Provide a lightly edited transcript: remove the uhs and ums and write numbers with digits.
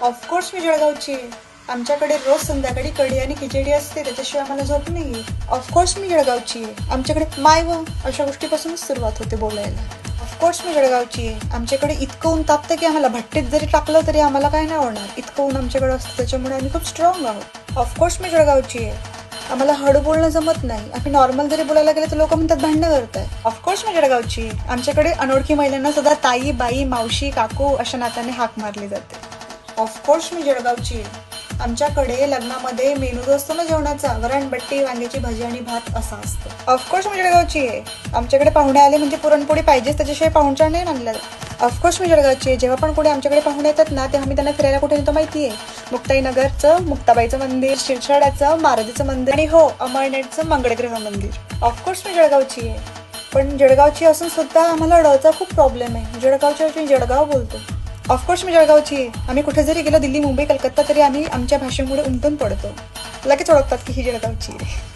Of course मी जळगावची आहे. आमच्याकडे रोज संध्याकाळी कढी आणि खिचडी असते, त्याच्याशिवाय आम्हाला झोप नाही. ऑफकोर्स मी जळगावची आहे. आमच्याकडे माय व अशा गोष्टीपासूनच सुरुवात होते बोलायला. ऑफकोर्स मी जळगावची आहे. आमच्याकडे इतकं ऊन तापतं की आम्हाला भट्टीत जरी टाकलं तरी आम्हाला काय नाही होणार, इतकं ऊन आमच्याकडे असतं, त्याच्यामुळे आम्ही खूप स्ट्रॉंग आहोत. ऑफकोर्स मी जळगावची आहे. आम्हाला हळू बोलणं जमत नाही. आम्ही नॉर्मल जरी बोलायला गेलं तर लोक म्हणतात भांडणं करताय. ऑफकोर्स मी जळगावची आहे. आमच्याकडे अनोळखी महिलांना सुद्धा ताई, बाई, मावशी, काकू अशा नात्याने हाक मारली जाते. ऑफकोर्स मी जळगावची आहे. आमच्याकडे लग्नामध्ये मेनू जो असतो ना जेवणाचा, वरणबट्टी, वांग्याची भाजी आणि भात असा असतो. ऑफकोर्स मी जळगावची आहे. आमच्याकडे पाहुणे आले म्हणजे पुरणपोळी पाहिजेच, त्याच्याशिवाय पाहुणचार नाही मानला जात. ऑफकोर्स मी जळगावची आहे. जेव्हा पण कोणी आमच्याकडे पाहुणे येतात ना, तेव्हा आम्ही त्यांना फिरायला कुठे नेतो माहिती आहे? मुक्ताईनगरचं मुक्ताबाईचं मंदिर, शिरसाड्याचं मारुतीचं मंदिर आणि हो, अमळनेरचं मंगळग्रह मंदिर. ऑफकोर्स मी जळगावची आहे. पण जळगावची असून सुद्धा आम्हाला ळचा खूप प्रॉब्लेम आहे. जळगावच्या ऐवजी जळगाव बोलतो. ऑफकोर्स मी जळगावची आहे. आम्ही कुठे जरी गेलो, दिल्ली, मुंबई, कलकत्ता, तरी आम्ही आमच्या भाषेमुळे उमटून पडतो. लगेच ओळखतात की ही जळगावची आहे.